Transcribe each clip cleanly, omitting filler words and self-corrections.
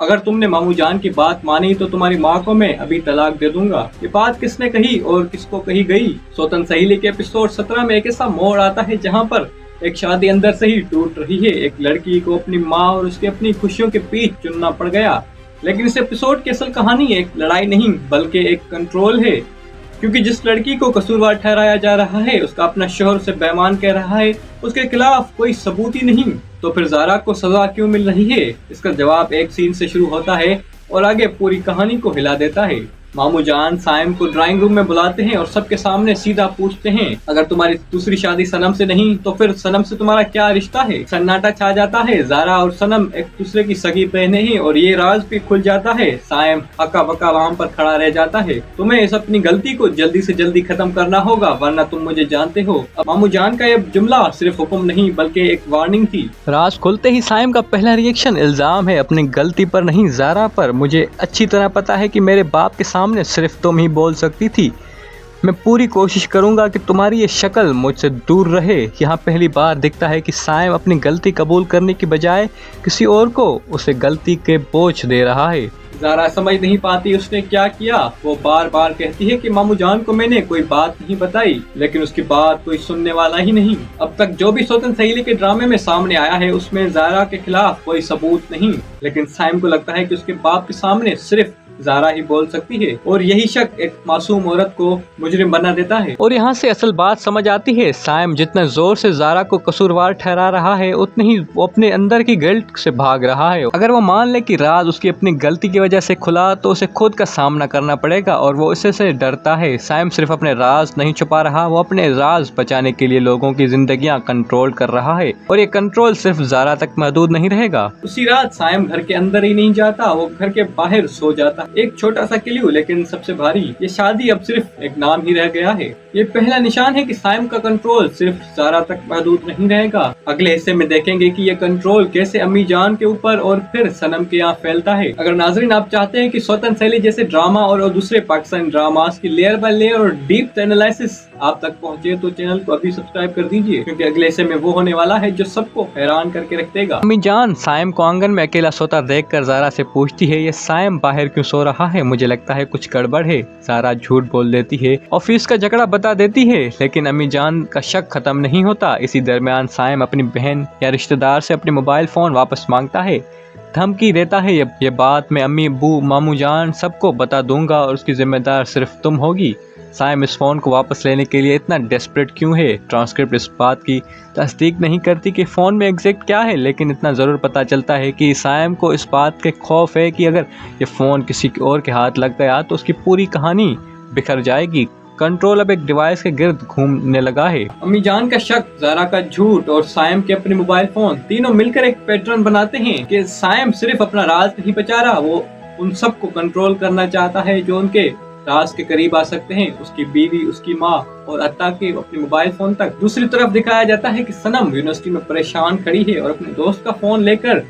अगर तुमने मामू जान की बात मानी तो तुम्हारी माँ को मैं अभी तलाक दे दूंगा। ये बात किसने कही और किसको कही गई? सौतन सहेली के एपिसोड 17 में एक ऐसा मोड़ आता है जहाँ पर एक शादी अंदर से ही टूट रही है। एक लड़की को अपनी माँ और उसकी अपनी खुशियों के बीच चुनना पड़ गया। लेकिन इस एपिसोड की असल कहानी एक लड़ाई नहीं बल्कि एक कंट्रोल है, क्योंकि जिस लड़की को कसूरवार ठहराया जा रहा है उसका अपना शोहर उसे बेईमान कह रहा है, उसके खिलाफ कोई सबूत ही नहीं, तो फिर ज़ारा को सजा क्यों मिल रही है? इसका जवाब एक सीन से शुरू होता है और आगे पूरी कहानी को हिला देता है। मामू जान साइम को ड्राइंग रूम में बुलाते हैं और सबके सामने सीधा पूछते हैं, अगर तुम्हारी दूसरी शादी सनम से नहीं तो फिर सनम से तुम्हारा क्या रिश्ता है? सन्नाटा छा जाता है। ज़ारा और सनम एक दूसरे की सगी बहनें हैं और ये राज भी खुल जाता है। साइम हक्का बक्का वहाँ पर खड़ा रह जाता है। तुम्हें इस अपनी गलती को जल्दी से जल्दी खत्म करना होगा वरना तुम मुझे जानते हो। अब मामू जान का ये जुमला सिर्फ हुक्म नहीं बल्कि एक वार्निंग थी। राज खुलते ही साइम का पहला रिएक्शन इल्जाम है अपनी गलती पर नहीं ज़ारा पर। मुझे अच्छी तरह पता है कि मेरे बाप के सामने सिर्फ तुम ही बोल सकती थी। मैं पूरी कोशिश करूंगा कि तुम्हारी ये शक्ल मुझसे दूर रहे। यहाँ पहली बार दिखता है कि साइम अपनी गलती कबूल करने की बजाय किसी और को उसे गलती के बोझ दे रहा है। ज़ारा समझ नहीं पाती उसने क्या किया। वो बार बार कहती है कि मामू जान को मैंने कोई बात नहीं बताई, लेकिन उसकी बात कोई सुनने वाला ही नहीं। अब तक जो भी सौतन सहेली के ड्रामे में सामने आया है उसमें ज़ारा के खिलाफ कोई सबूत नहीं, लेकिन साइम को लगता है कि उसके बाप के सामने सिर्फ ज़ारा ही बोल सकती है और यही शक एक मासूम औरत को मुजरिम बना देता है। और यहाँ से असल बात समझ आती है। साइम जितना जोर से ज़ारा को कसूरवार ठहरा रहा है उतनी ही वो अपने अंदर की गिल्ट से भाग रहा है। अगर वो मान ले कि राज उसकी अपनी गलती की वजह से खुला तो उसे खुद का सामना करना पड़ेगा और वो इससे से डरता है। साइम सिर्फ अपने राज नहीं छुपा रहा, वो अपने राज बचाने के लिए लोगों की जिंदगियां कंट्रोल कर रहा है और ये कंट्रोल सिर्फ ज़ारा तक महदूद नहीं रहेगा। उसी रात साइम घर के अंदर ही नहीं जाता, वो घर के बाहर सो जाता। एक छोटा सा क्ल्यू लेकिन सबसे भारी, ये शादी अब सिर्फ एक नाम ही रह गया है। ये पहला निशान है कि साइम का कंट्रोल सिर्फ ज़ारा तक महदूद नहीं रहेगा। अगले हिस्से में देखेंगे कि ये कंट्रोल कैसे अम्मी जान के ऊपर और फिर सनम के यहाँ फैलता है। अगर नाजरीन आप चाहते हैं कि सौतन सहेली जैसे ड्रामा और दूसरे पाकिस्तानी ड्रामास की लेयर बाय लेयर और डीप एनालिसिस आप तक पहुँचे तो चैनल को अभी सब्सक्राइब कर दीजिए, क्योंकि अगले हिस्से में वो होने वाला है जो सबको हैरान करके रख देगा। अम्मी जान साइम को आंगन में अकेला सोता देखकर ज़ारा से पूछती है, ये साइम बाहर क्यों सो रहा है? मुझे लगता है कुछ गड़बड़ है। ज़ारा झूठ बोल देती है, ऑफिस का झगड़ा बता देती है, लेकिन अम्मी जान का शक खत्म नहीं होता। इसी दरमियान साइम अपनी बहन या रिश्तेदार से अपने मोबाइल फोन वापस मांगता है, धमकी देता है, ये बात मैं अम्मी अब्बू मामू जान सबको बता दूंगा और उसकी जिम्मेदार सिर्फ तुम होगी। साइम इस फ़ोन को वापस लेने के लिए इतना डेस्परेट क्यों है? ट्रांसक्रिप्ट इस बात की तस्दीक नहीं करती कि फ़ोन में एग्जैक्ट क्या है, लेकिन इतना ज़रूर पता चलता है कि साइम को इस बात के खौफ है कि अगर ये फ़ोन किसी और के हाथ लग गया तो उसकी पूरी कहानी बिखर जाएगी। कंट्रोल अब एक डिवाइस के गिर्द घूमने लगा है। अम्मी जान का शक, ज़ारा का झूठ और साइम के अपने मोबाइल फोन, तीनों मिलकर एक पैटर्न बनाते हैं कि साइम सिर्फ अपना राज नहीं बचा रहा, वो उन सबको कंट्रोल करना चाहता है जो उनके राज के करीब आ सकते हैं। उसकी बीवी, उसकी माँ और हत्ता के अपने मोबाइल फोन तक। दूसरी तरफ दिखाया जाता है कि सनम यूनिवर्सिटी में परेशान खड़ी है और अपने दोस्त का फोन लेकर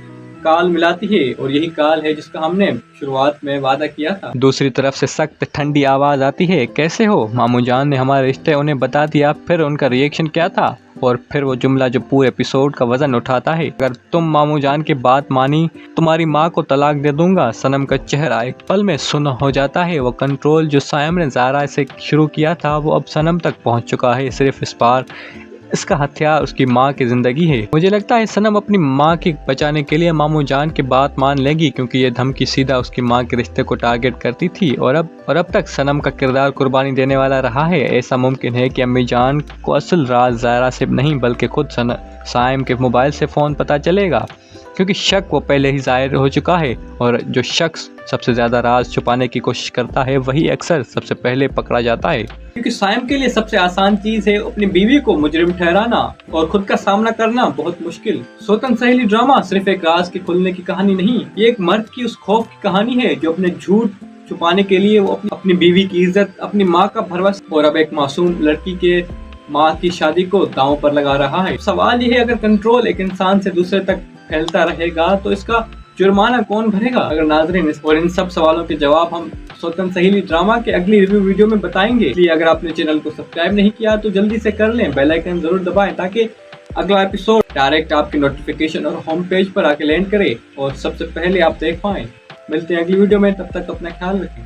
काल मिलाती है और यही काल है जिसका हमने शुरुआत में वादा किया था। दूसरी तरफ से सख्त ठंडी आवाज आती है, कैसे हो? मामू जान ने हमारे रिश्ते उन्हें बता दिया। फिर उनका रिएक्शन क्या था? और फिर वो जुमला जो पूरे एपिसोड का वजन उठाता है, अगर तुम मामू जान की बात मानी तुम्हारी माँ को तलाक दे दूंगा। सनम का चेहरा एक पल में सुन्न हो जाता है। वो कंट्रोल जो साइम ने ज़ारा से शुरू किया था वो अब सनम तक पहुँच चुका है। सिर्फ इस बार इसका हथियार उसकी माँ की जिंदगी है। मुझे लगता है सनम अपनी माँ की बचाने के लिए मामू जान की बात मान लेगी, क्योंकि ये धमकी सीधा उसकी माँ के रिश्ते को टारगेट करती थी और अब तक सनम का किरदार कुर्बानी देने वाला रहा है। ऐसा मुमकिन है कि अम्मी जान को असल राज ज़ारा से नहीं बल्कि खुद साइम के मोबाइल से फ़ोन पता चलेगा, क्योंकि शक वो पहले ही ज़ाहिर हो चुका है और जो शख्स सबसे ज़्यादा राज छुपाने की कोशिश करता है वही अक्सर सबसे पहले पकड़ा जाता है। क्योंकि साइम के लिए सबसे आसान चीज है अपनी बीवी को मुजरिम ठहराना और खुद का सामना करना बहुत मुश्किल। सौतन सहेली ड्रामा सिर्फ एक राज के खुलने की कहानी नहीं, ये एक मर्द की उस खौफ की कहानी है जो अपने झूठ छुपाने के लिए वो अपनी बीवी की इज्जत, अपनी माँ का भरोसा और अब एक मासूम लड़की के माँ की शादी को दांव पर लगा रहा है। सवाल ये है, अगर कंट्रोल एक इंसान से दूसरे तक फैलता रहेगा तो इसका जुर्माना कौन भरेगा? अगर नाज़रीन और इन सब सवालों के जवाब हम सौतन सहेली ड्रामा के अगली रिव्यू वीडियो में बताएंगे। इसलिए अगर आपने चैनल को सब्सक्राइब नहीं किया तो जल्दी से कर लें, बेल आइकन जरूर दबाएं ताकि अगला एपिसोड डायरेक्ट आपकी नोटिफिकेशन और होम पेज पर आके लैंड करे और सबसे पहले आप देख पाएं। मिलते हैं अगली वीडियो में, तब तक अपना ख्याल रखें।